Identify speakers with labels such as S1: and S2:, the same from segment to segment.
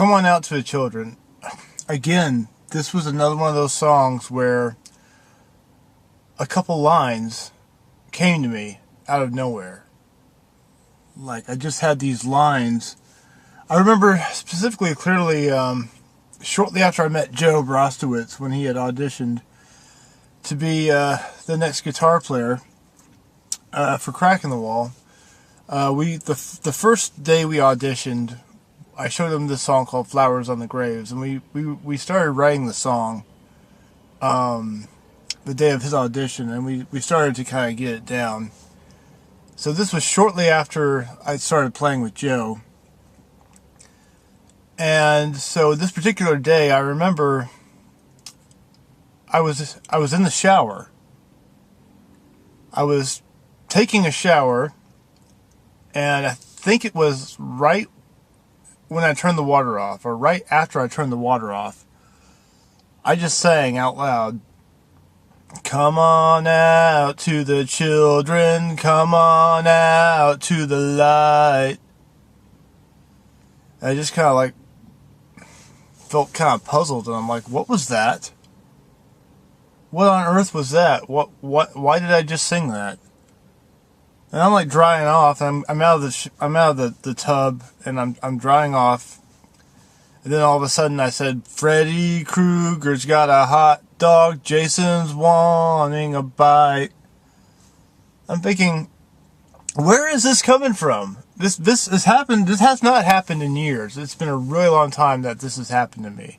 S1: Come On Out to the Children. Again, this was another one of those songs where a couple lines came to me out of nowhere. Like, I just had these lines. I remember specifically clearly shortly after I met Joe Brostowitz, when he had auditioned to be the next guitar player for Crack in the Wall. The first day we auditioned, I showed him this song called Flowers on the Graves, and we started writing the song the day of his audition, and we started to kind of get it down. So this was shortly after I started playing with Joe. And so this particular day, I remember I was in the shower. I was taking a shower, and I think it was right when I turned the water off, or right after I turned the water off, I just sang out loud, "Come on out to the children, come on out to the light." And I just kind of like felt kind of puzzled, and I'm like, what was that? What on earth was that? Why did I just sing that? And I'm like drying off, and I'm out of the tub, and I'm drying off. And then all of a sudden I said, "Freddy Krueger's got a hot dog, Jason's wanting a bite." I'm thinking, where is this coming from? This has happened. This has not happened in years. It's been a really long time that this has happened to me,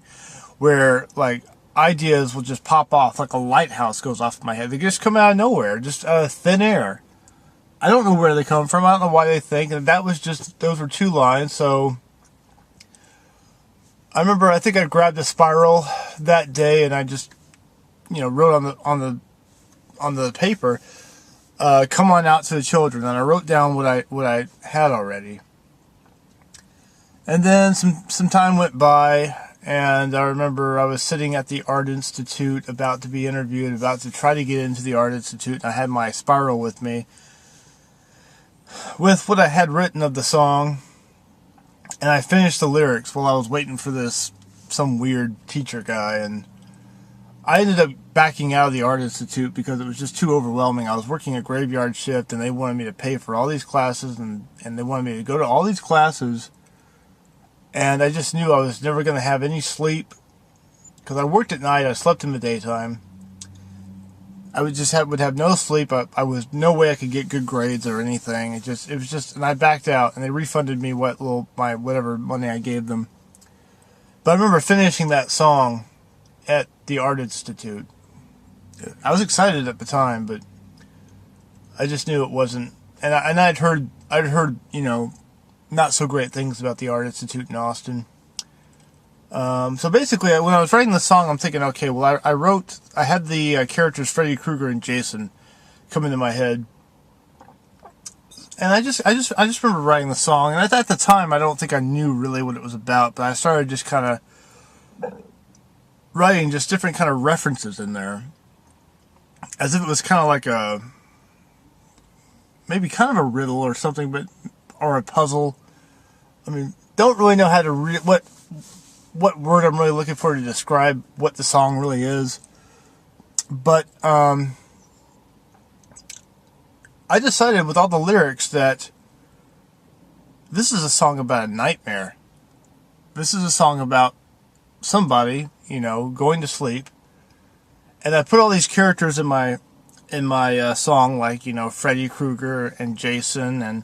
S1: where like ideas will just pop off like a lighthouse goes off in my head. They just come out of nowhere, just out of thin air. I don't know where they come from. I don't know why they think. And that was just, those were two lines. So I remember, I think I grabbed a spiral that day, and I just, wrote on the paper, "Come on out to the children," and I wrote down what I had already. And then some time went by, and I remember I was sitting at the Art Institute about to be interviewed, about to try to get into the Art Institute, and I had my spiral with me, with what I had written of the song, and I finished the lyrics while I was waiting for some weird teacher guy, and I ended up backing out of the Art Institute because it was just too overwhelming. I was working a graveyard shift, and they wanted me to pay for all these classes, and they wanted me to go to all these classes, and I just knew I was never going to have any sleep, because I worked at night, I slept in the daytime. I would have no sleep. I was no way I could get good grades or anything. It was just, and I backed out, and they refunded me whatever money I gave them. But I remember finishing that song at the Art Institute. I was excited at the time, but I just knew it wasn't. And I'd heard not so great things about the Art Institute in Austin. So basically, when I was writing the song, I'm thinking, okay, well, I had the characters Freddy Krueger and Jason come into my head, and I just remember writing the song, and at the time, I don't think I knew really what it was about, but I started just kind of writing just different kind of references in there, as if it was kind of like maybe kind of a riddle or something, or a puzzle. I mean, don't really know how to what word I'm really looking for to describe what the song really is. But I decided with all the lyrics that this is a song about a nightmare. This is a song about somebody, going to sleep. And I put all these characters in my song, like, Freddy Krueger and Jason and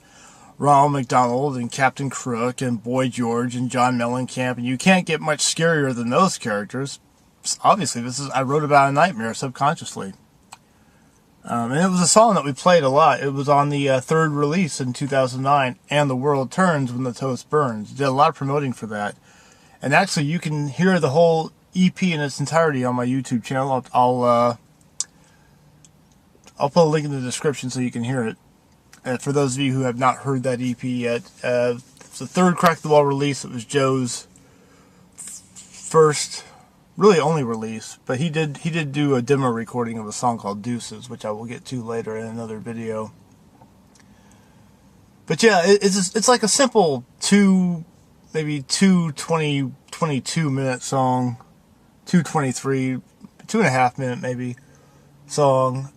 S1: Ronald McDonald and Captain Crook and Boy George and John Mellencamp, and you can't get much scarier than those characters. Obviously, I wrote about a nightmare subconsciously. And it was a song that we played a lot. It was on the third release in 2009, And the World Turns When the Toast Burns. Did a lot of promoting for that. And actually, you can hear the whole EP in its entirety on my YouTube channel. I'll put a link in the description so you can hear it. For those of you who have not heard that EP yet, it's the third Crack the Wall release. It was Joe's first, really only release, but he did do a demo recording of a song called Deuces, which I will get to later in another video. But yeah, it's like a simple maybe 22-minute song, 2:23, 2.5 minute maybe song.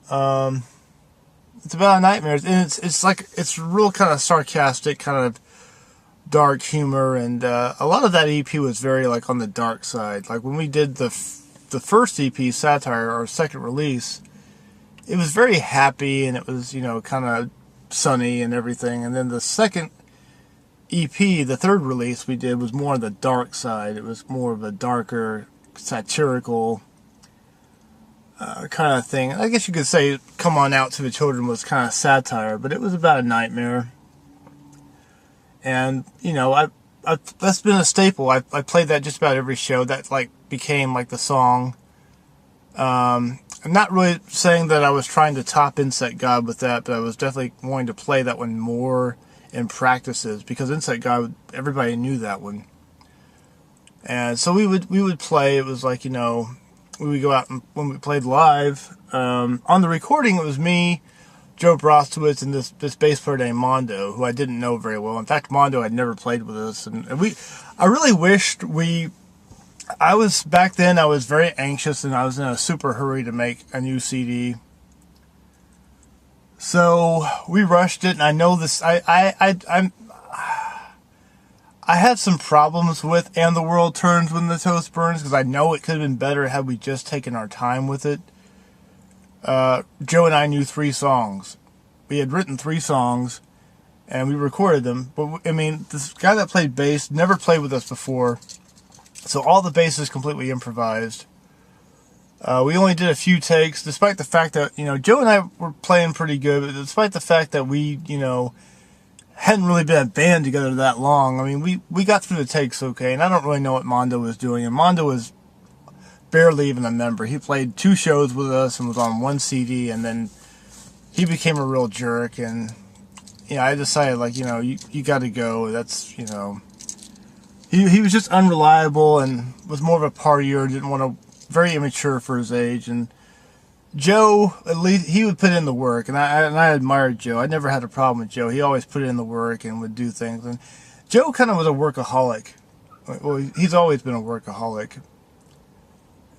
S1: It's about a nightmare, and it's like, it's real kind of sarcastic, kind of dark humor, and a lot of that EP was very like on the dark side. Like when we did the first EP, Satire, our second release, it was very happy, and it was, kind of sunny and everything. And then the second EP, the third release we did, was more on the dark side. It was more of a darker, satirical kind of thing. I guess you could say Come On Out to the Children was kind of satire, but it was about a nightmare. And, that's been a staple. I played that just about every show. That, like, became, like, the song. I'm not really saying that I was trying to top Insect God with that, but I was definitely wanting to play that one more in practices, because Insect God, everybody knew that one. And so we would play. It was like, we would go out, and when we played live, on the recording, it was me, Joe Brostowitz, and this bass player named Mondo, who I didn't know very well. In fact, Mondo had never played with us, and I really wished back then I was very anxious, and I was in a super hurry to make a new CD. So we rushed it, and I know this. I had some problems with "And the World Turns When the Toast Burns," because I know it could have been better had we just taken our time with it. Joe and I knew 3 songs. We had written 3 songs, and we recorded them. But this guy that played bass never played with us before, so all the bass is completely improvised. We only did a few takes, despite the fact that, Joe and I were playing pretty good, but despite the fact that we, hadn't really been a band together that long. We got through the takes okay, and I don't really know what Mondo was doing, and Mondo was barely even a member. He played 2 shows with us and was on 1 CD, and then he became a real jerk, and, I decided, like, you gotta go. That's, he was just unreliable and was more of a partier, didn't want to, very immature for his age. And Joe, at least, he would put in the work, and I admired Joe. I never had a problem with Joe. He always put in the work and would do things. And Joe kind of was a workaholic. Well, he's always been a workaholic,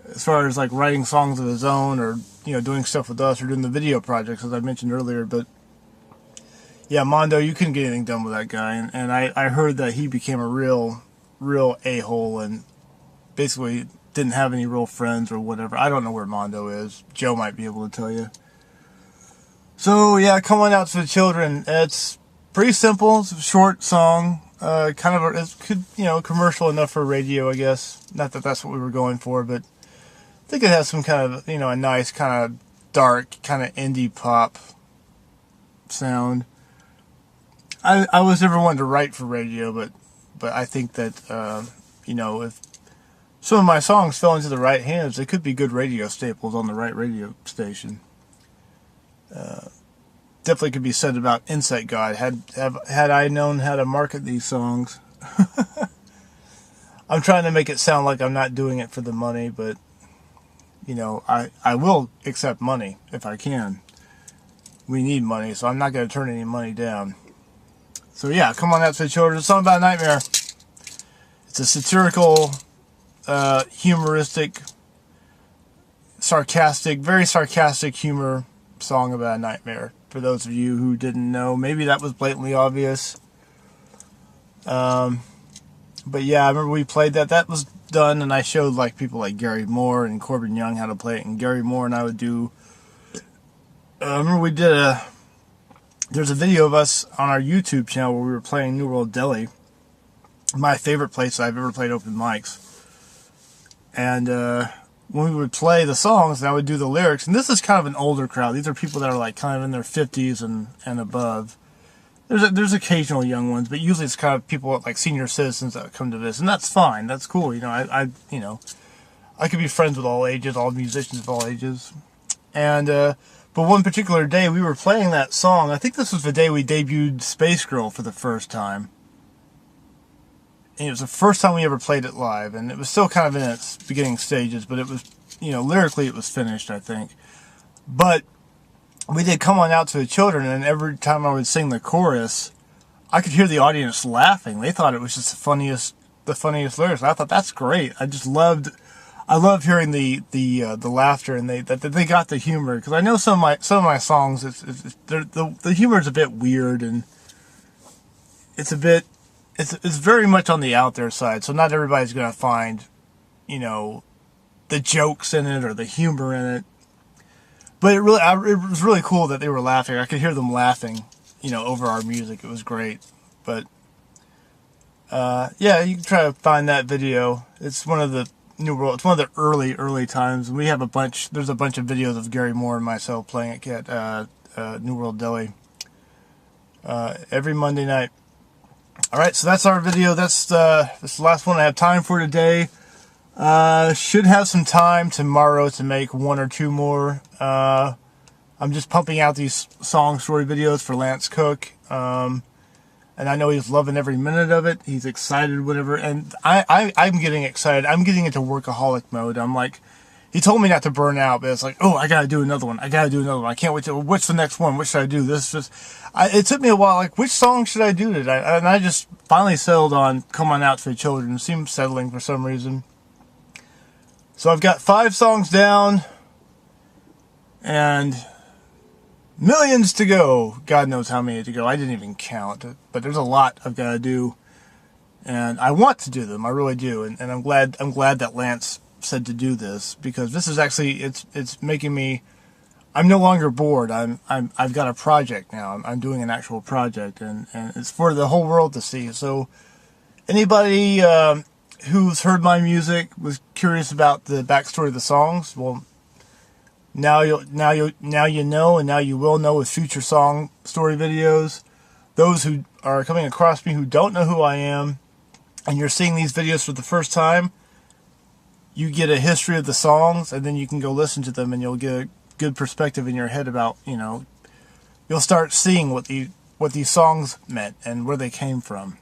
S1: as far as like writing songs of his own, or doing stuff with us, or doing the video projects, as I mentioned earlier. But yeah, Mondo, you couldn't get anything done with that guy. And I heard that he became a real a-hole, and basically didn't have any real friends or whatever. I don't know where Mondo is. Joe might be able to tell you. So yeah, Come On Out to the Children. It's pretty simple. It's a short song. It's commercial enough for radio, I guess. Not that that's what we were going for, but I think it has some kind of, a nice kind of dark, kind of indie pop sound. I was never one to write for radio, but I think that, if some of my songs fell into the right hands, they could be good radio staples on the right radio station. Definitely could be said about Insect God. Had I known how to market these songs. I'm trying to make it sound like I'm not doing it for the money, but, I will accept money if I can. We need money, so I'm not going to turn any money down. So yeah, Come On Out to the Children. It's a song about a nightmare. It's a satirical, humoristic, sarcastic, very sarcastic humor song about a nightmare. For those of you who didn't know, maybe that was blatantly obvious. But yeah, I remember we played that. That was done, and I showed like people like Gary Moore and Corbin Young how to play it. And Gary Moore and I would do. I remember we did there's a video of us on our YouTube channel where we were playing New World Deli, my favorite place I've ever played open mics. And when we would play the songs, and I would do the lyrics, and this is kind of an older crowd. These are people that are like kind of in their 50s and above. There's occasional young ones, but usually it's kind of people like senior citizens that come to this, and that's fine. That's cool. I could be friends with all ages, all musicians of all ages. And but one particular day we were playing that song. I think this was the day we debuted Space Girl for the first time. And it was the first time we ever played it live, and it was still kind of in its beginning stages, but it was, lyrically it was finished, I think. But we did Come On Out to the Children, and every time I would sing the chorus, I could hear the audience laughing. They thought it was just the funniest lyrics. I thought that's great. I love hearing the laughter, and they got the humor, because I know some of my songs, the humor is a bit weird, and it's very much on the out there side. So not everybody's gonna find, you know, the jokes in it or the humor in it. But it was really cool that they were laughing. I could hear them laughing, you know, over our music. It was great. But yeah, you can try to find that video. It's one of the New World. It's one of the early times. We have there's a bunch of videos of Gary Moore and myself playing at New World Deli every Monday night. All right, so that's our video. That's the last one I have time for today. Should have some time tomorrow to make one or two more. I'm just pumping out these song story videos for Lance Cook. And I know he's loving every minute of it. He's excited, whatever. And I'm getting excited. I'm getting into workaholic mode. I'm like, he told me not to burn out, but it's like, oh, I gotta do another one. I can't wait to, what's the next one? What should I do? It took me a while, like, which song should I do today? And I just finally settled on Come On Out to the Children. It seems settling for some reason. So I've got 5 songs down, and millions to go. God knows how many to go. I didn't even count, but there's a lot I've got to do, and I want to do them. I really do, and I'm glad that Lance said to do this, because this is actually it's making me. I'm no longer bored. I've got a project now. I'm doing an actual project, and it's for the whole world to see. So anybody who's heard my music, was curious about the backstory of the songs, well, now you know, and now you will know with future song story videos. Those who are coming across me who don't know who I am, and you're seeing these videos for the first time, you get a history of the songs, and then you can go listen to them, and you'll get a good perspective in your head about, you know, you'll start seeing what these songs meant and where they came from.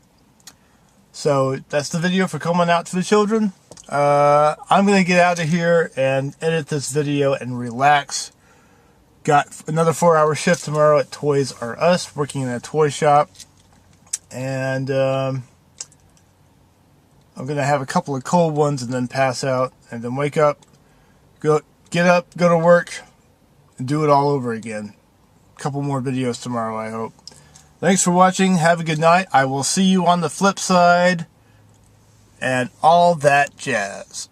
S1: So that's the video for Coming Out to the Children. I'm going to get out of here and edit this video and relax. Got another 4-hour shift tomorrow at Toys R Us, working in a toy shop. And I'm going to have a couple of cold ones and then pass out. And then wake up, get up, go to work, and do it all over again. A couple more videos tomorrow, I hope. Thanks for watching. Have a good night. I will see you on the flip side. And all that jazz.